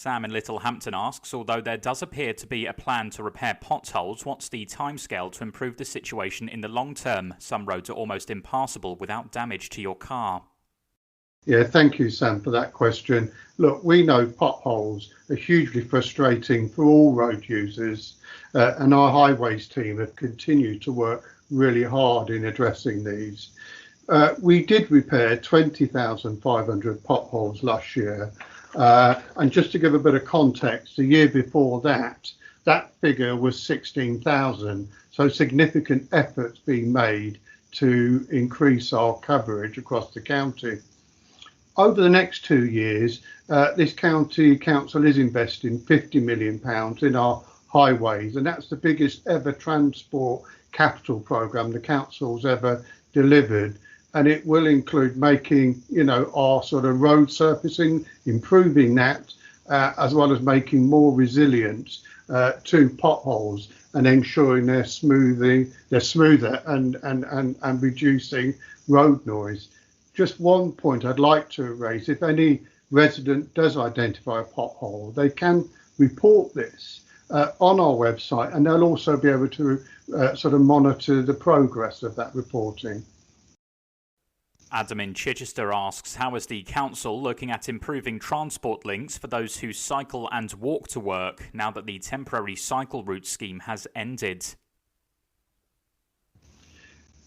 Sam in Littlehampton asks, although there does appear to be a plan to repair potholes, what's the timescale to improve the situation in the long term? Some roads are almost impassable without damage to your car. Yeah, thank you, Sam, for that question. Look, we know potholes are hugely frustrating for all road users, and our highways team have continued to work really hard in addressing these. We did repair 20,500 potholes last year. And just to give a bit of context, the year before that figure was 16,000. So significant efforts being made to increase our coverage across the county. Over the next 2 years, this county council is investing £50 million in our highways, and that's the biggest ever transport capital programme the council's ever delivered. And it will include making, our sort of road surfacing, improving that, as well as making more resilient to potholes and ensuring they're smoother and reducing road noise. Just one point I'd like to raise: if any resident does identify a pothole, they can report this on our website, and they'll also be able to sort of monitor the progress of that reporting. Adam in Chichester asks, how is the council looking at improving transport links for those who cycle and walk to work now that the temporary cycle route scheme has ended?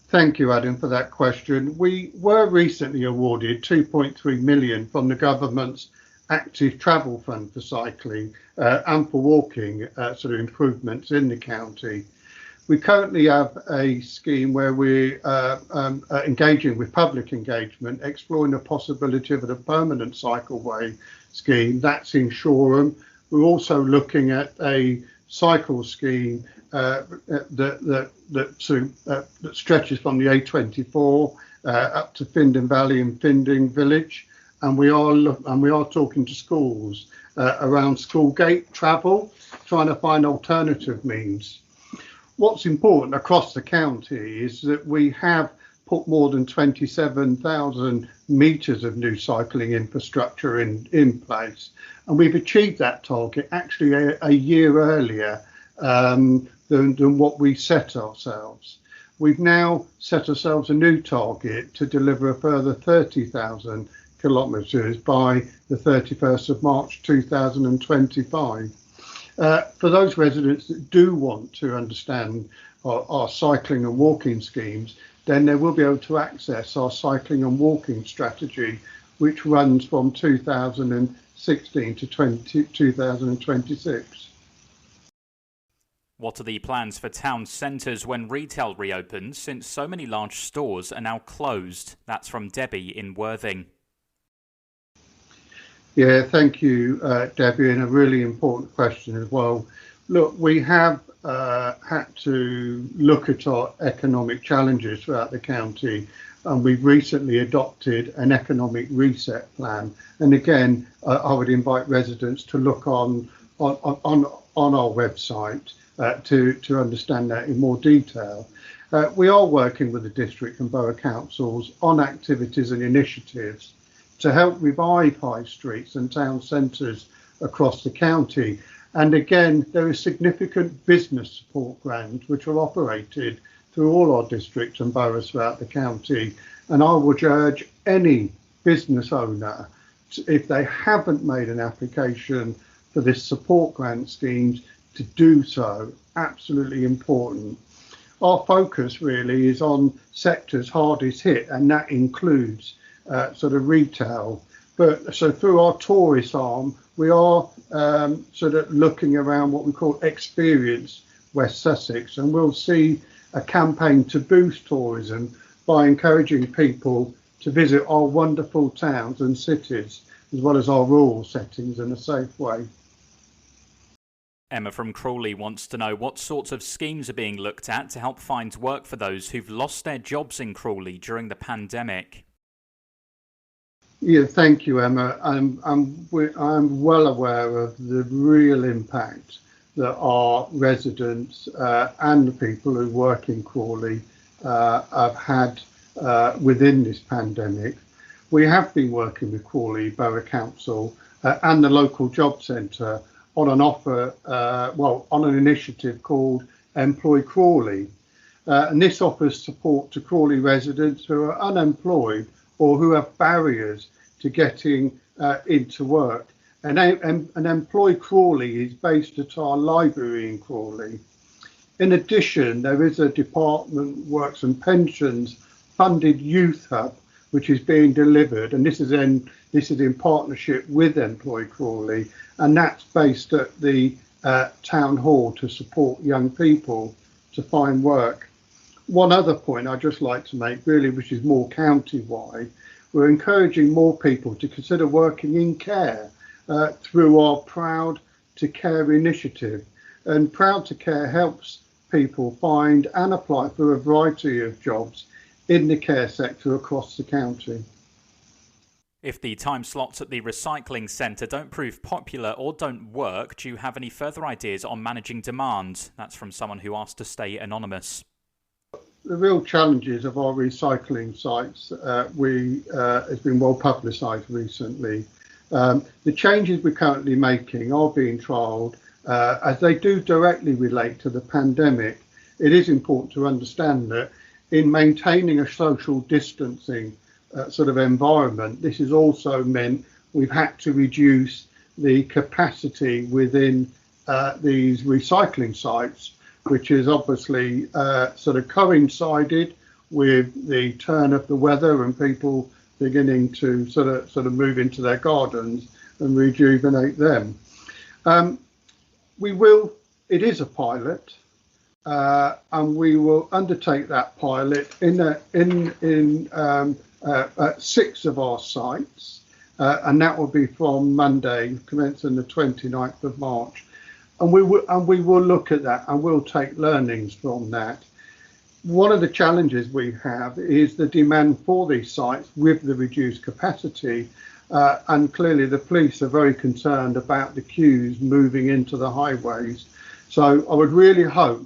Thank you, Adam, for that question. We were recently awarded £2.3 million from the government's active travel fund for cycling and for walking sort of improvements in the county. We currently have a scheme where we're engaging with public engagement, exploring the possibility of a permanent cycleway scheme. That's in Shoreham. We're also looking at a cycle scheme that stretches from the A24 up to Findon Valley and Findon Village, and we are talking to schools around Schoolgate travel, trying to find alternative means. What's important across the county is that we have put more than 27,000 metres of new cycling infrastructure in place, and we've achieved that target actually a year earlier than what we set ourselves. We've now set ourselves a new target to deliver a further 30,000 kilometres by the 31st of March 2025. For those residents that do want to understand our cycling and walking schemes, then they will be able to access our cycling and walking strategy, which runs from 2016 to 2026. What are the plans for town centres when retail reopens, since so many large stores are now closed? That's from Debbie in Worthing. Yeah, thank you, Debbie, and a really important question as well. Look, we have had to look at our economic challenges throughout the county, and we've recently adopted an economic reset plan. And again, I would invite residents to look on our website to understand that in more detail. We are working with the district and borough councils on activities and initiatives to help revive high streets and town centres across the county. And again, there is significant business support grants which are operated through all our districts and boroughs throughout the county. And I would urge any business owner, if they haven't made an application for this support grant schemes, to do so. Absolutely important. Our focus really is on sectors hardest hit, and that includes sort of retail. But so through our tourist arm, we are sort of looking around what we call Experience West Sussex, and we'll see a campaign to boost tourism by encouraging people to visit our wonderful towns and cities, as well as our rural settings in a safe way. Emma from Crawley wants to know what sorts of schemes are being looked at to help find work for those who've lost their jobs in Crawley during the pandemic. Yeah, thank you, Emma. I'm well aware of the real impact that our residents and the people who work in Crawley have had within this pandemic. We have been working with Crawley Borough Council and the local job centre on an offer, on an initiative called Employ Crawley. And this offers support to Crawley residents who are unemployed or who have barriers to getting into work. And Employ Crawley is based at our library in Crawley. In addition, there is a Department Works and Pensions funded youth hub which is being delivered, and this is in partnership with Employ Crawley, and that's based at the town hall to support young people to find work. One other point I'd just like to make, really, which is more county-wide, we're encouraging more people to consider working in care through our Proud to Care initiative. And Proud to Care helps people find and apply for a variety of jobs in the care sector across the county. If the time slots at the recycling centre don't prove popular or don't work, do you have any further ideas on managing demand? That's from someone who asked to stay anonymous. The real challenges of our recycling sites has been well publicised recently. The changes we're currently making are being trialled as they do directly relate to the pandemic. It is important to understand that in maintaining a social distancing sort of environment, this has also meant we've had to reduce the capacity within these recycling sites, which is obviously sort of coincided with the turn of the weather and people beginning to sort of move into their gardens and rejuvenate them. It is a pilot, and we will undertake that pilot at 6 of our sites, and that will be from Monday, commencing the 29th of March. And we will look at that and we'll take learnings from that. One of the challenges we have is the demand for these sites with the reduced capacity, and clearly the police are very concerned about the queues moving into the highways. So I would really hope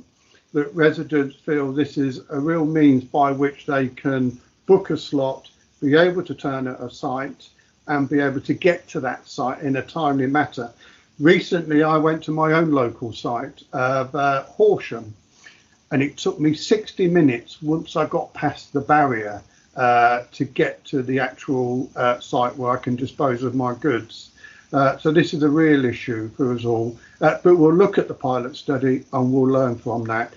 that residents feel this is a real means by which they can book a slot, be able to turn at a site and be able to get to that site in a timely manner. Recently, I went to my own local site of Horsham, and it took me 60 minutes once I got past the barrier to get to the actual site where I can dispose of my goods. So this is a real issue for us all, but we'll look at the pilot study and we'll learn from that.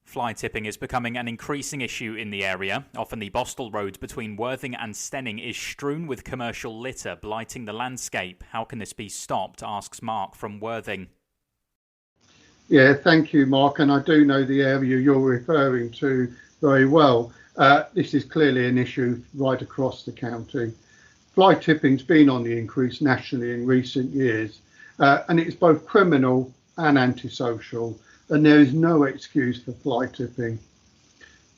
Fly tipping is becoming an increasing issue in the area. Often the Bostel Road between Worthing and Stenning is strewn with commercial litter, blighting the landscape. How can this be stopped, asks Mark from Worthing. Yeah, thank you, Mark. And I do know the area you're referring to very well. This is clearly an issue right across the county. Fly tipping's been on the increase nationally in recent years, and it's both criminal and antisocial, and there is no excuse for fly tipping.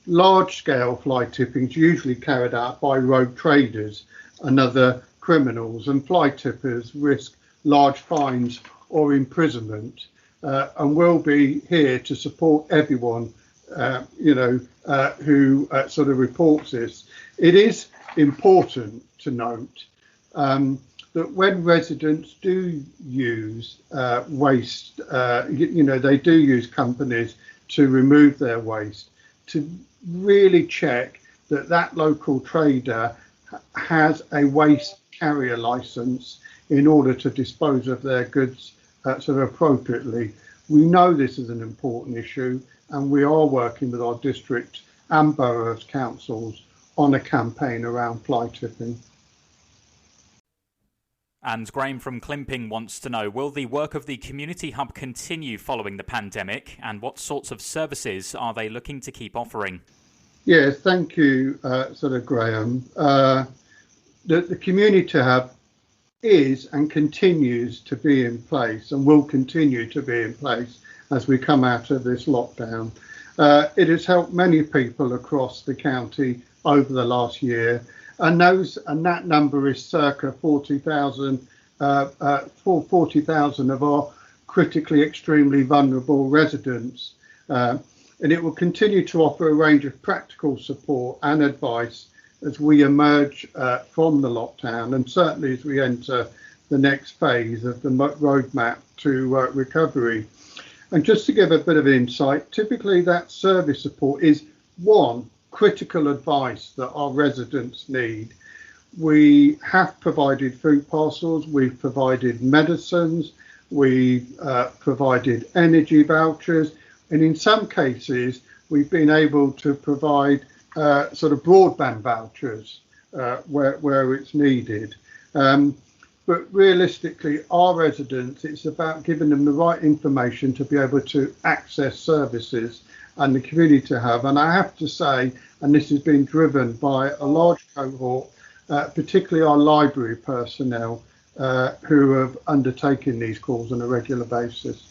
Large-scale fly tipping is usually carried out by rogue traders and other criminals, and fly tippers risk large fines or imprisonment, and we'll be here to support everyone who sort of reports this. It is important to note that when residents do use waste, they do use companies to remove their waste, to really check that that local trader has a waste carrier licence in order to dispose of their goods sort of appropriately. We know this is an important issue, and we are working with our district and boroughs councils on a campaign around fly tipping. And Graham from Climping wants to know, will the work of the community hub continue following the pandemic, and what sorts of services are they looking to keep offering? Yes, thank you, Graham. The community hub is and continues to be in place and will continue to be in place as we come out of this lockdown. It has helped many people across the county over the last year, and that number is circa 40,000 of our critically extremely vulnerable residents. And it will continue to offer a range of practical support and advice as we emerge from the lockdown, and certainly as we enter the next phase of the roadmap to recovery. And just to give a bit of insight, typically that service support is one, critical advice that our residents need. We have provided food parcels, we've provided medicines, we've provided energy vouchers, and in some cases we've been able to provide sort of broadband vouchers where it's needed. But realistically, our residents, it's about giving them the right information to be able to access services and the community to have. And I have to say, and this has been driven by a large cohort, particularly our library personnel, who have undertaken these calls on a regular basis.